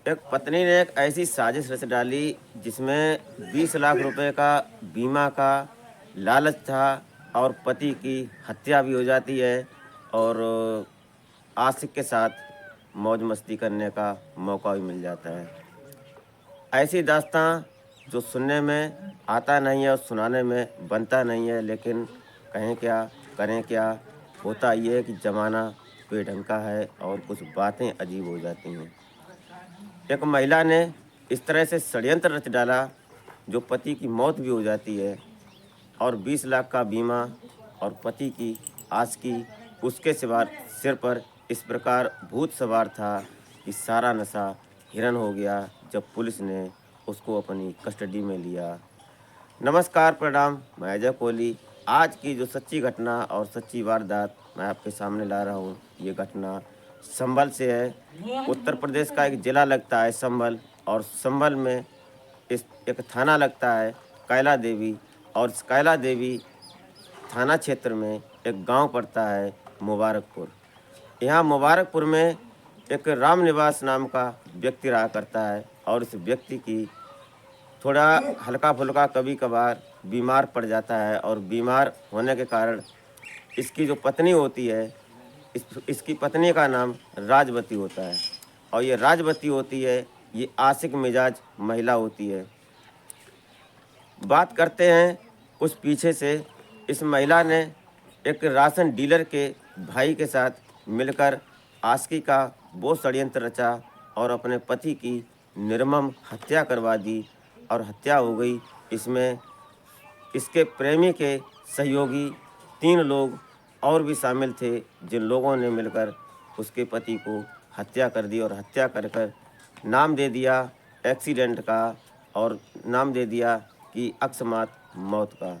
एक पत्नी ने एक ऐसी साजिश रच डाली जिसमें 20 लाख रुपए का बीमा का लालच था और पति की हत्या भी हो जाती है और आशिक के साथ मौज मस्ती करने का मौका भी मिल जाता है। ऐसी दास्तां जो सुनने में आता नहीं है और सुनाने में बनता नहीं है, लेकिन कहें क्या, करें क्या? होता ये है कि ज़माना बेढंग का है और कुछ बातें अजीब हो जाती हैं। एक महिला ने इस तरह से षड्यंत्र रच डाला जो पति की मौत भी हो जाती है और 20 लाख का बीमा और पति की आशिकी उसके सिर पर इस प्रकार भूत सवार था कि सारा नशा हिरन हो गया जब पुलिस ने उसको अपनी कस्टडी में लिया। नमस्कार, प्रणाम, मैं अजय कोहली। आज की जो सच्ची घटना और सच्ची वारदात मैं आपके सामने ला रहा हूँ, ये घटना संभल से है। उत्तर प्रदेश का एक ज़िला लगता है संभल, और संभल में इस एक थाना लगता है कैला देवी, और इस कैला देवी थाना क्षेत्र में एक गांव पड़ता है मुबारकपुर। यहाँ मुबारकपुर में एक राम निवास नाम का व्यक्ति रहा करता है और इस व्यक्ति की थोड़ा हल्का-फुल्का कभी-कभार बीमार पड़ जाता है और बीमार होने के कारण इसकी जो पत्नी होती है, इसकी पत्नी का नाम राजवती होता है और ये राजवती होती है, ये आशिक मिजाज महिला होती है। बात करते हैं कुछ पीछे से। इस महिला ने एक राशन डीलर के भाई के साथ मिलकर आशिकी का वो षड्यंत्र रचा और अपने पति की निर्मम हत्या करवा दी और हत्या हो गई। इसमें इसके प्रेमी के सहयोगी 3 लोग और भी शामिल थे, जिन लोगों ने मिलकर उसके पति को हत्या कर दी और हत्या कर कर नाम दे दिया एक्सीडेंट का और नाम दे दिया कि अकस्मात मौत का।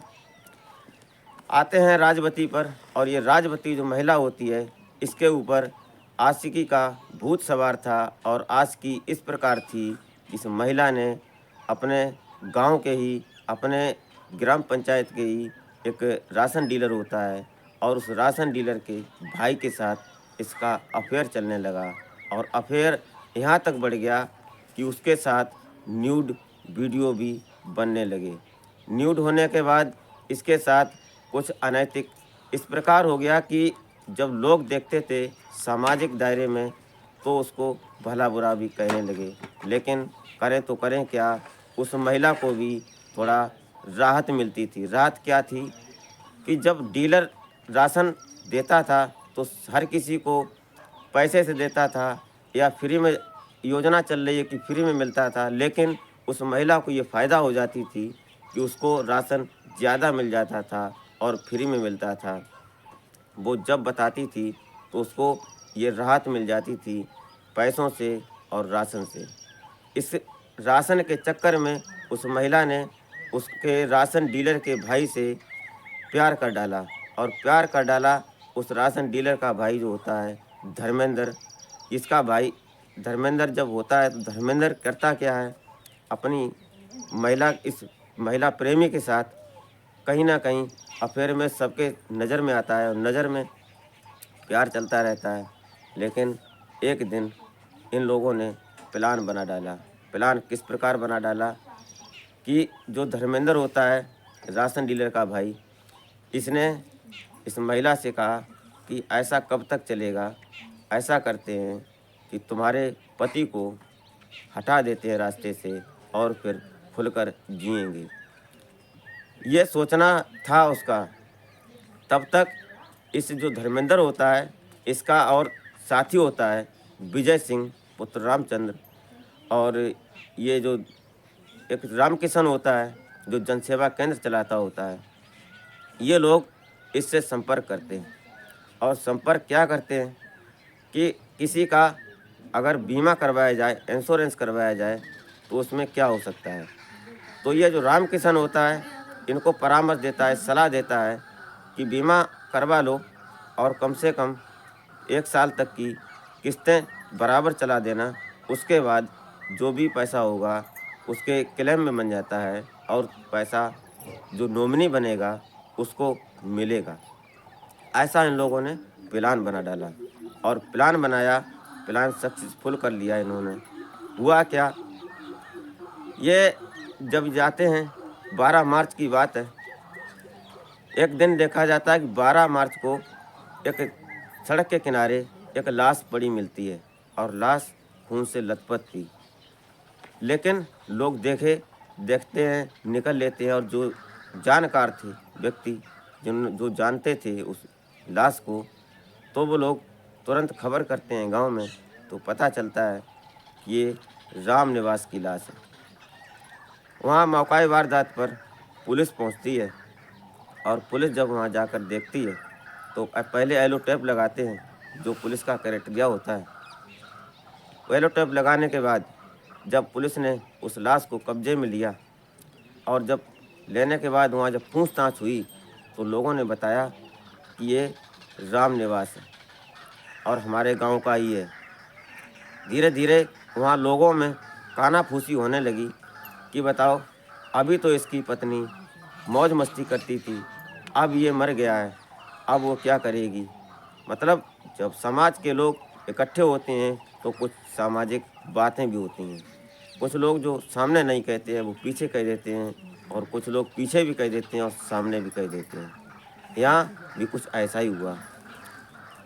आते हैं राजवती पर, और ये राजवती जो महिला होती है, इसके ऊपर आशिकी का भूत सवार था और आशिकी इस प्रकार थी कि इस महिला ने अपने गांव के ही, अपने ग्राम पंचायत के ही एक राशन डीलर होता है और उस राशन डीलर के भाई के साथ इसका अफेयर चलने लगा और अफेयर यहाँ तक बढ़ गया कि उसके साथ न्यूड वीडियो भी बनने लगे। न्यूड होने के बाद इसके साथ कुछ अनैतिक इस प्रकार हो गया कि जब लोग देखते थे सामाजिक दायरे में तो उसको भला बुरा भी कहने लगे। लेकिन करें तो करें क्या, उस महिला को भी थोड़ा राहत मिलती थी। राहत क्या थी कि जब डीलर राशन देता था तो हर किसी को पैसे से देता था या फ्री में, योजना चल रही है कि फ्री में मिलता था, लेकिन उस महिला को ये फ़ायदा हो जाती थी कि उसको राशन ज़्यादा मिल जाता था और फ्री में मिलता था। वो जब बताती थी तो उसको ये राहत मिल जाती थी पैसों से और राशन से। इस राशन के चक्कर में उस महिला ने उसके राशन डीलर के भाई से प्यार कर डाला और प्यार कर डाला। उस राशन डीलर का भाई जो होता है धर्मेंद्र, इसका भाई धर्मेंद्र जब होता है तो धर्मेंद्र करता क्या है, अपनी इस महिला प्रेमी के साथ कहीं न कहीं अफेयर में सबके नज़र में आता है और नज़र में प्यार चलता रहता है। लेकिन एक दिन इन लोगों ने प्लान बना डाला। प्लान किस प्रकार बना डाला कि जो धर्मेंद्र होता है राशन डीलर का भाई, इसने इस महिला से कहा कि ऐसा कब तक चलेगा, ऐसा करते हैं कि तुम्हारे पति को हटा देते हैं रास्ते से और फिर खुलकर जिएंगे। ये सोचना था उसका। तब तक इस जो धर्मेंद्र होता है, इसका और साथी होता है विजय सिंह पुत्र रामचंद्र, और ये जो एक रामकिशन होता है जो जनसेवा केंद्र चलाता होता है, ये लोग इससे संपर्क करते हैं और संपर्क क्या करते हैं कि किसी का अगर बीमा करवाया जाए, इंश्योरेंस करवाया जाए तो उसमें क्या हो सकता है। तो ये जो रामकिशन होता है इनको परामर्श देता है, सलाह देता है कि बीमा करवा लो और कम से कम 1 साल तक की किस्तें बराबर चला देना। उसके बाद जो भी पैसा होगा उसके क्लेम में बन जाता है और पैसा जो नॉमिनी बनेगा उसको मिलेगा। ऐसा इन लोगों ने प्लान बना डाला और प्लान बनाया, प्लान सक्सेसफुल कर लिया इन्होंने। हुआ क्या, ये जब जाते हैं 12 मार्च की बात है। एक दिन देखा जाता है कि 12 मार्च को एक सड़क के किनारे एक लाश पड़ी मिलती है और लाश खून से लथपथ थी। लेकिन लोग देखते हैं, निकल लेते हैं और जो जानकार थे व्यक्ति, जो जानते थे उस लाश को, तो वो लोग तुरंत खबर करते हैं गांव में। तो पता चलता है कि ये राम निवास की लाश है। वहाँ मौका वारदात पर पुलिस पहुँचती है और पुलिस जब वहाँ जाकर देखती है तो पहले एलो टेप लगाते हैं, जो पुलिस का क्राइटेरिया होता है। वो एलो टेप लगाने के बाद जब पुलिस ने उस लाश को कब्जे में लिया और जब लेने के बाद वहाँ जब पूछताछ हुई तो लोगों ने बताया कि ये राम निवास है और हमारे गांव का ही है। धीरे धीरे वहाँ लोगों में कानाफूसी होने लगी कि बताओ, अभी तो इसकी पत्नी मौज मस्ती करती थी, अब ये मर गया है, अब वो क्या करेगी। मतलब जब समाज के लोग इकट्ठे होते हैं तो कुछ सामाजिक बातें भी होती हैं। कुछ लोग जो सामने नहीं कहते हैं वो पीछे कह देते हैं और कुछ लोग पीछे भी कह देते हैं और सामने भी कह देते हैं। यहाँ भी कुछ ऐसा ही हुआ।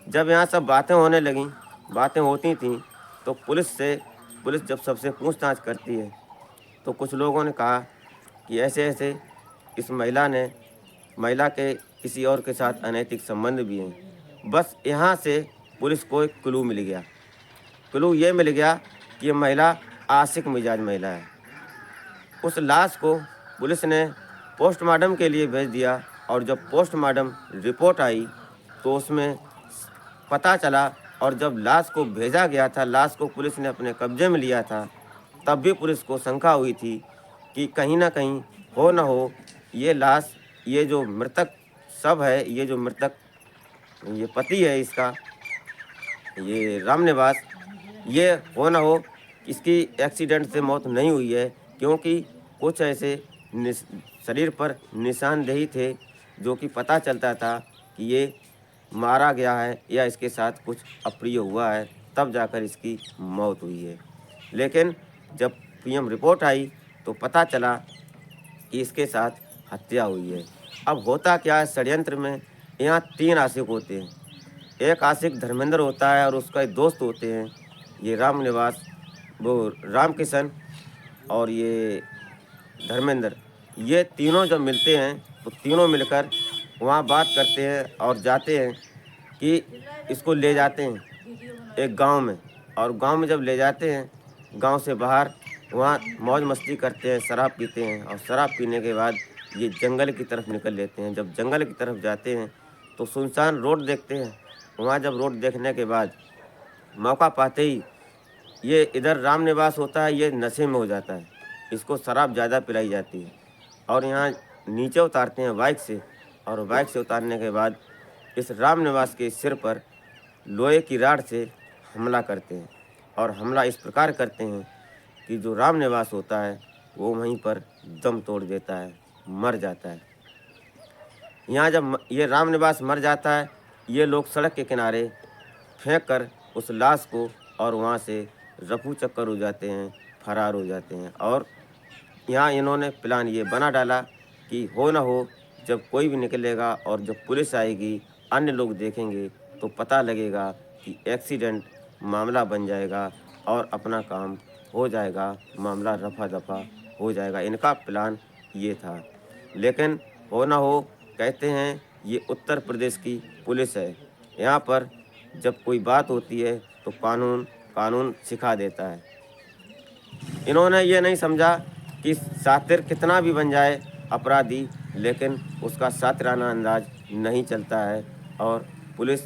जब यहाँ सब बातें होने लगीं, बातें होती थीं, तो पुलिस जब सबसे पूछताछ करती है तो कुछ लोगों ने कहा कि ऐसे ऐसे इस महिला के किसी और के साथ अनैतिक संबंध भी हैं। बस यहाँ से पुलिस को एक क्लू मिल गया। क्लू ये मिल गया कि ये महिला आशिक मिजाज महिला है। उस लाश को पुलिस ने पोस्टमार्टम के लिए भेज दिया और जब पोस्टमार्टम रिपोर्ट आई तो उसमें पता चला, और जब लाश को भेजा गया था, लाश को पुलिस ने अपने कब्जे में लिया था, तब भी पुलिस को शंका हुई थी कि कहीं ना कहीं हो ना हो ये लाश, ये जो मृतक शव है, ये जो मृतक, ये पति है इसका, ये राम निवास, ये हो ना हो इसकी एक्सीडेंट से मौत नहीं हुई है, क्योंकि कुछ ऐसे शरीर पर निशानदेही थे जो कि पता चलता था कि ये मारा गया है या इसके साथ कुछ अप्रिय हुआ है, तब जाकर इसकी मौत हुई है। लेकिन जब पीएम रिपोर्ट आई तो पता चला कि इसके साथ हत्या हुई है। अब होता क्या है षड्यंत्र में, यहाँ 3 आशिक होते हैं। एक आशिक धर्मेंद्र होता है और उसका एक दोस्त होते हैं, ये राम निवास, वो राम किशन और ये धर्मेंद्र। ये तीनों जब मिलते हैं तो तीनों मिलकर वहाँ बात करते हैं और जाते हैं कि इसको ले जाते हैं एक गांव में, और गांव में जब ले जाते हैं, गांव से बाहर वहाँ मौज मस्ती करते हैं, शराब पीते हैं और शराब पीने के बाद ये जंगल की तरफ निकल लेते हैं। जब जंगल की तरफ जाते हैं तो सुनसान रोड देखते हैं। वहाँ जब रोड देखने के बाद मौका पाते ही ये इधर राम निवास होता है, ये नशे में हो जाता है, इसको शराब ज़्यादा पिलाई जाती है और यहाँ नीचे उतारते हैं बाइक से, और बाइक से उतारने के बाद इस राम निवास के सिर पर लोहे की राड से हमला करते हैं और हमला इस प्रकार करते हैं कि जो राम निवास होता है वो वहीं पर दम तोड़ देता है, मर जाता है। यहाँ जब ये राम निवास मर जाता है, ये लोग सड़क के किनारे फेंक कर उस लाश को और वहाँ से रफू चक्कर हो जाते हैं, फरार हो जाते हैं। और यहाँ इन्होंने प्लान ये बना डाला कि हो ना हो जब कोई भी निकलेगा और जब पुलिस आएगी, अन्य लोग देखेंगे तो पता लगेगा कि एक्सीडेंट मामला बन जाएगा और अपना काम हो जाएगा, मामला रफा दफा हो जाएगा। इनका प्लान ये था। लेकिन हो ना हो, कहते हैं ये उत्तर प्रदेश की पुलिस है, यहाँ पर जब कोई बात होती है तो कानून सिखा देता है। इन्होंने ये नहीं समझा कि सातिर कितना भी बन जाए अपराधी, लेकिन उसका सातिराना अंदाज नहीं चलता है और पुलिस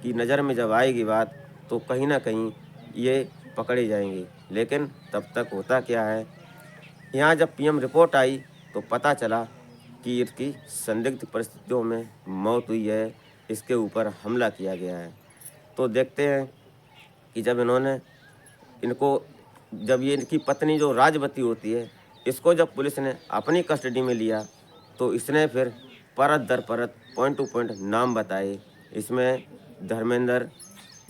की नज़र में जब आएगी बात तो कहीं ना कहीं ये पकड़े जाएंगे। लेकिन तब तक होता क्या है, यहाँ जब पीएम रिपोर्ट आई तो पता चला कि इसकी संदिग्ध परिस्थितियों में मौत हुई है, इसके ऊपर हमला किया गया है। तो देखते हैं कि जब ये इनकी पत्नी जो राजवती होती है, इसको जब पुलिस ने अपनी कस्टडी में लिया तो इसने फिर परत दर परत, पॉइंट टू पॉइंट नाम बताए। इसमें धर्मेंद्र,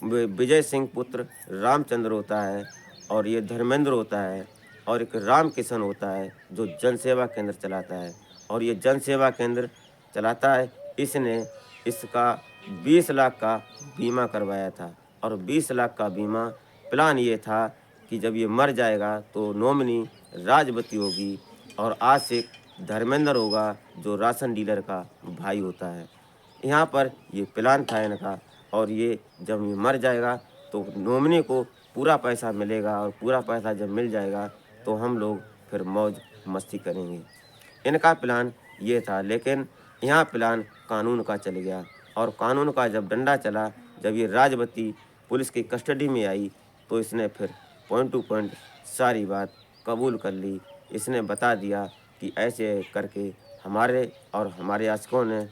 विजय सिंह पुत्र रामचंद्र होता है और ये धर्मेंद्र होता है और एक राम किशन होता है जो जन सेवा केंद्र चलाता है। और ये जन सेवा केंद्र चलाता है, इसने इसका 20 लाख का बीमा करवाया था। और 20 लाख का बीमा प्लान ये था कि जब ये मर जाएगा तो नॉमिनी राजवती होगी और आशिक धर्मेंद्र होगा जो राशन डीलर का भाई होता है। यहाँ पर ये प्लान था इनका। और ये जब ये मर जाएगा तो नॉमिनी को पूरा पैसा मिलेगा और पूरा पैसा जब मिल जाएगा तो हम लोग फिर मौज मस्ती करेंगे। इनका प्लान ये था, लेकिन यहाँ प्लान कानून का चल गया। और कानून का जब डंडा चला, जब ये राजवती पुलिस की कस्टडी में आई तो इसने फिर पॉइंट टू पॉइंट सारी बात कबूल कर ली। इसने बता दिया कि ऐसे करके हमारे और हमारे आशिकों ने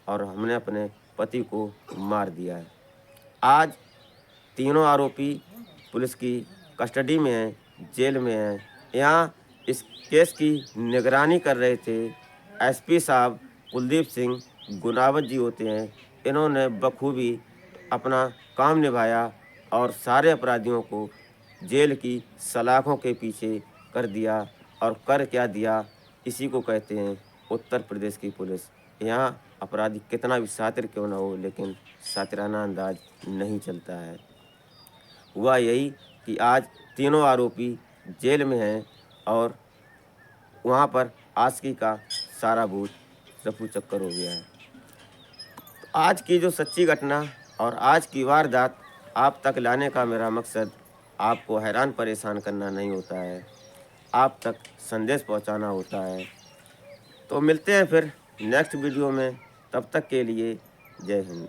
और हमने अपने पति को मार दिया है। आज तीनों आरोपी पुलिस की कस्टडी में हैं, जेल में हैं। यहाँ इस केस की निगरानी कर रहे थे एसपी साहब कुलदीप सिंह गुनावत जी होते हैं। इन्होंने बखूबी अपना काम निभाया और सारे अपराधियों को जेल की सलाखों के पीछे कर दिया। और कर क्या दिया, इसी को कहते हैं उत्तर प्रदेश की पुलिस। यहाँ अपराधी कितना भी शातिर क्यों ना हो, लेकिन शातिराना अंदाज नहीं चलता है। हुआ यही कि आज तीनों आरोपी जेल में हैं और वहाँ पर आशिकी का सारा भूत रफू चक्कर हो गया है। आज की जो सच्ची घटना और आज की वारदात आप तक लाने का मेरा मकसद आपको हैरान परेशान करना नहीं होता है, आप तक संदेश पहुंचाना होता है। तो मिलते हैं फिर नेक्स्ट वीडियो में, तब तक के लिए जय हिंद।